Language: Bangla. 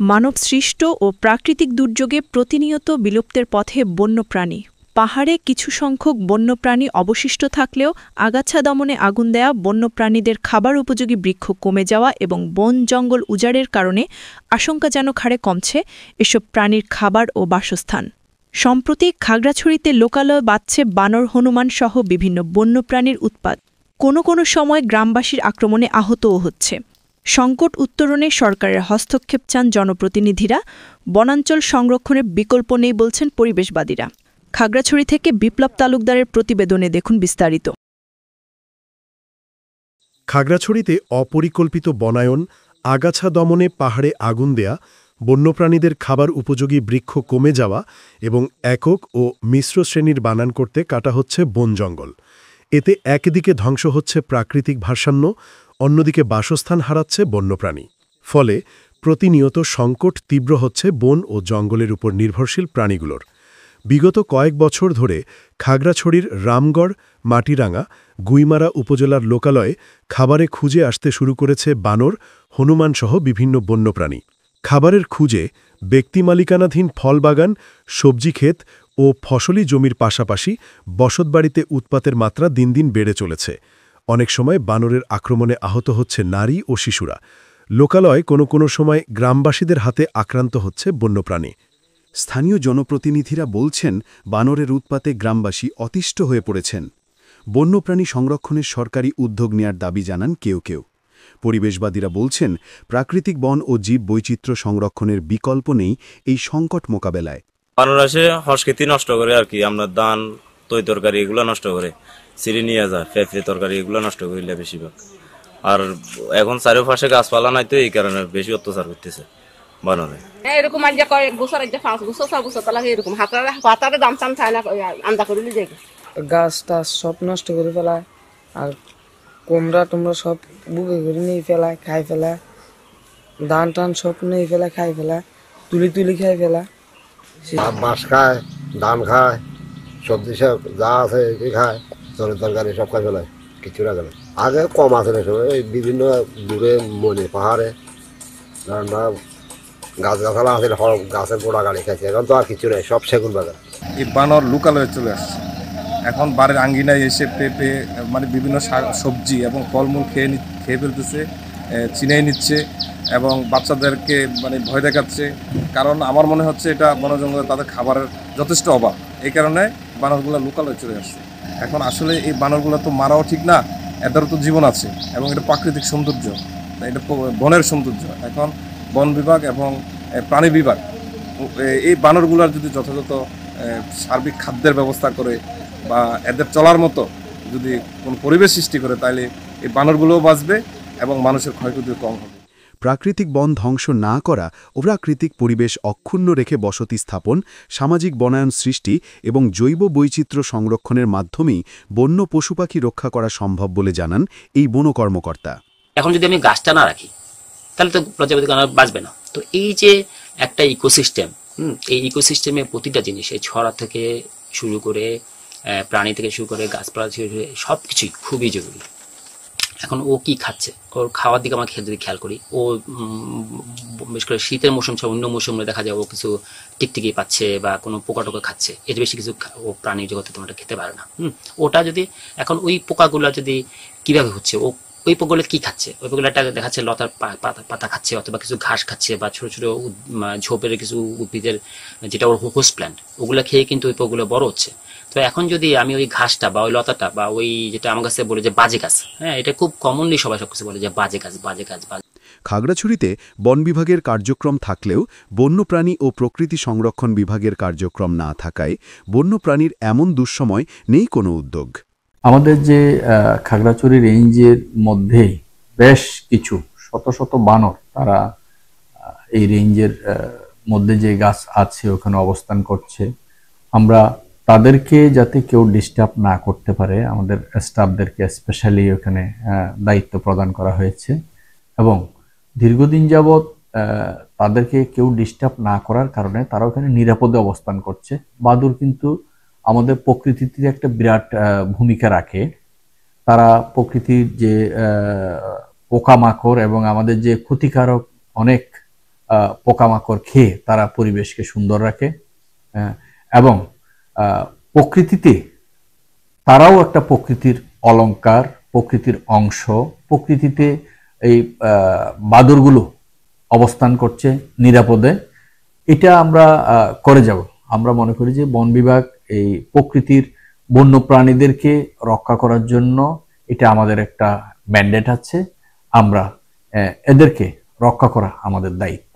মানবসৃষ্ট ও প্রাকৃতিক দুর্যোগে প্রতিনিয়ত বিলুপ্তের পথে বন্যপ্রাণী। পাহাড়ে কিছু সংখ্যক বন্যপ্রাণী অবশিষ্ট থাকলেও আগাছা দমনে আগুন দেয়া, বন্যপ্রাণীদের খাবার উপযোগী বৃক্ষ কমে যাওয়া এবং বন জঙ্গল উজাড়ের কারণে আশঙ্কাজনক হারে কমছে এসব প্রাণীর খাবার ও বাসস্থান। সম্প্রতি খাগড়াছড়িতে লোকালয়ে বাড়ছে বানর, হনুমান সহ বিভিন্ন বন্যপ্রাণীর উৎপাত। কোনো কোনো সময় গ্রামবাসীর আক্রমণে আহতও হচ্ছে। সংকট উত্তরণে সরকারের হস্তক্ষেপ চান জনপ্রতিনিধিরা। বনাঞ্চল সংরক্ষণের বিকল্প নেই বলছেন পরিবেশবাদীরা। খাগড়াছড়ি থেকে বিপ্লব তালুকদারের প্রতিবেদনে দেখুন বিস্তারিত। খাগড়াছড়িতে অপরিকল্পিত বনায়ন, আগাছা দমনে পাহাড়ে আগুন দেয়া, বন্যপ্রাণীদের খাবার উপযোগী বৃক্ষ কমে যাওয়া এবং একক ও মিশ্র শ্রেণীর বানান করতে কাটা হচ্ছে বন জঙ্গল। এতে একদিকে ধ্বংস হচ্ছে প্রাকৃতিক ভারসাম্য, অন্যদিকে বাসস্থান হারাচ্ছে বন্যপ্রাণী। ফলে প্রতিনিয়ত সংকট তীব্র হচ্ছে বন ও জঙ্গলের উপর নির্ভরশীল প্রাণীগুলোর। বিগত কয়েক বছর ধরে খাগড়াছড়ির রামগড়, মাটিরাঙ্গা, গুইমারা উপজেলার লোকালয়ে খাবারে খুঁজে আসতে শুরু করেছে বানর, হনুমানসহ বিভিন্ন বন্যপ্রাণী। খাবারের খুঁজে ব্যক্তিমালিকানাধীন ফলবাগান, সবজি ক্ষেত ও ফসলি জমির পাশাপাশি বসতবাড়িতে উৎপাতের মাত্রা দিন দিন বেড়ে চলেছে। অনেক সময় বানরের আক্রমণে আহত হচ্ছে নারী ও শিশুরা। লোকালয় কোনো কোনো সময় গ্রামবাসীদের হাতে আক্রান্ত হচ্ছে বন্যপ্রাণী। স্থানীয় জনপ্রতিনিধিরা বলছেন, বানরের উৎপাতে গ্রামবাসী অতিষ্ঠ হয়ে পড়েছেন। বন্যপ্রাণী সংরক্ষণের সরকারি উদ্যোগ নেয়ার দাবি জানান কেউ কেউ। পরিবেশবাদীরা বলছেন, প্রাকৃতিক বন ও জীব বৈচিত্র্য সংরক্ষণের বিকল্প নেই এই সংকট মোকাবেলায়। বানর আসে সংস্কৃতি নষ্ট করে আর কি, আমরা ধান, তৈ তরকারি এগুলো নষ্ট করে, সিঁড়ি নিয়ে যায়, ফেফড়ে তরকারি এগুলো নষ্ট করিলে বেশিরভাগ। আর এখন চারিপাশে গাছপালা নাই, তো এই কারণে বেশি অত্যাচার করতেছে বানরে। এরকম আজ কয় বছর, আজ 5 বছর 6 বছর তো লাগে, এরকম হাতারে দাম চাম চায় না, আন্দা করিলে যাই গাছ টাছ সব নষ্ট করে ফেলায়। আর কুমড়া টুমড়া সব বুকে করে নিয়ে ফেলায়, খাই ফেলায়। ধান টান সব নিয়ে ফেলায়, খাই ফেলায়, তুলি তুলি খাই ফেলায়। বাঁশ খায়, ধান খায়, সবজি সব যা আছে খায়, তরকারি সব খাই ফেলায়, কিছু রাখে না। আগে কম আছে না, সবাই বিভিন্ন দূরে মনে পাহাড়ে গাছগাছালা আছে, গাছের গোড়া গাড়ি খাইছে। এখন তো আর কিছু নেই, সব সেগুন বাগান। এই বানর লোকালয়ে চলে আসছে। এখন বাড়ির আঙ্গিনায় এসে পেঁপে, মানে বিভিন্ন সবজি এবং ফলমূল খেয়ে ফেলতেছে, চিনিয়ে নিচ্ছে এবং বাচ্চাদেরকে মানে ভয় দেখাচ্ছে। কারণ আমার মনে হচ্ছে এটা বন জঙ্গলে তাদের খাবারের যথেষ্ট অভাব, এই কারণে বানরগুলো লোকালয়ে চলে আসছে। এখন আসলে এই বানরগুলো তো মারাও ঠিক না, এদেরও তো জীবন আছে এবং এটা প্রাকৃতিক সৌন্দর্য, এটা বনের সৌন্দর্য। এখন বন বিভাগ এবং প্রাণী বিভাগ এই বানরগুলোর যদি যথাযথ সার্বিক খাদ্যের ব্যবস্থা করে বা এদের চলার মতো যদি কোনো পরিবেশ সৃষ্টি করে, তাহলে এই বানরগুলোও বাঁচবে এবং মানুষের ক্ষয়ক্ষতিও কম হবে। প্রাকৃতিক বন ধ্বংস না করা ও প্রাকৃতিক পরিবেশ অক্ষুণ্ণ রেখে বসতি স্থাপন, সামাজিক বনায়ন সৃষ্টি এবং জৈব বৈচিত্র্য সংরক্ষণের মাধ্যমেই বন্য পশুপাখি রক্ষা করা সম্ভব বলে জানান এই বন কর্মকর্তা। এখন যদি আমি গাছটা না রাখি তাহলে তো প্রজাপতি বাঁচবে না। তো এই যে একটা ইকোসিস্টেম, এই ইকোসিস্টেমে প্রতিটা জিনিস, এই ছড়া থেকে শুরু করে প্রাণী থেকে শুরু করে গাছপালা থেকে শুরু করে সব কিছুই খুবই জরুরি। এখন ও কি খাচ্ছে, ওর খাওয়ার দিকে আমরা যদি খেয়াল করি, ও বিশেষ করে শীতের মৌসুম ছাড়া অন্য মৌসুমে দেখা যায় ও কিছু টিকটিকি পাচ্ছে বা কোনো পোকা টোকা খাচ্ছে, এর বেশি কিছু ও প্রাণী জগতে তোমরা খেতে পারে না। ওটা যদি এখন ওই পোকাগুলো যদি কিভাবে হচ্ছে, ও ওই পোকাগুলো কি খাচ্ছে, ওই পোকাগুলোটা দেখাচ্ছে লতার পাতা খাচ্ছে অথবা কিছু ঘাস খাচ্ছে বা ছোট ছোট ঝোপের কিছু উদ্ভিদের যেটা ওর হোস্ট প্ল্যান্ট, ওগুলো খেয়ে কিন্তু ওই পোকাগুলো বড় হচ্ছে। তো এখন যদি আমি ওই ঘাসটা বা ওই লতাটা বা ওই যেটা আমার কাছে বলে যে বাজে গাছ, হ্যাঁ এটা খুব কমনলি সবাই সবকিছু বলে যে বাজে গাছ বাজে গাছ। খাগড়াছড়িতে বন বিভাগের কার্যক্রম থাকলেও বন্যপ্রাণী ও প্রকৃতি সংরক্ষণ বিভাগের কার্যক্রম না থাকায় বন্যপ্রাণীর এমন দুঃসময় নেই কোনো উদ্যোগ। আমাদের যে খাগড়াছড়ি রেঞ্জের মধ্যেই বেশ কিছু শত শত বানর, তারা এই রেঞ্জের মধ্যে যে গাছ আছে ওখানে অবস্থান করছে। আমরা তাদেরকে যাতে কেউ ডিস্টার্ব না করতে পারে, আমাদের স্টাফদেরকে স্পেশালি ওখানে দায়িত্ব প্রদান করা হয়েছে এবং দীর্ঘদিন যাবৎ তাদেরকে কেউ ডিস্টার্ব না করার কারণে তারা ওখানে নিরাপদে অবস্থান করছে। বাদুড় কিন্তু আমাদের প্রকৃতিতে একটা বিরাট ভূমিকা রাখে। তারা প্রকৃতির যে পোকামাকড় এবং আমাদের যে ক্ষতিকারক অনেক পোকামাকড় খেয়ে তারা পরিবেশকে সুন্দর রাখে, এবং প্রকৃতিতে তারাও একটা প্রকৃতির অলংকার, প্রকৃতির অংশ। প্রকৃতিতে এই বাদরগুলো অবস্থান করছে নিরাপদে, এটা আমরা করে যাব। আমরা মনে করি যে বন বিভাগ এই প্রকৃতির বন্য প্রাণীদেরকে রক্ষা করার জন্য এটা আমাদের একটা ম্যান্ডেট আছে। আমরা এদেরকে রক্ষা করা আমাদের দায়িত্ব।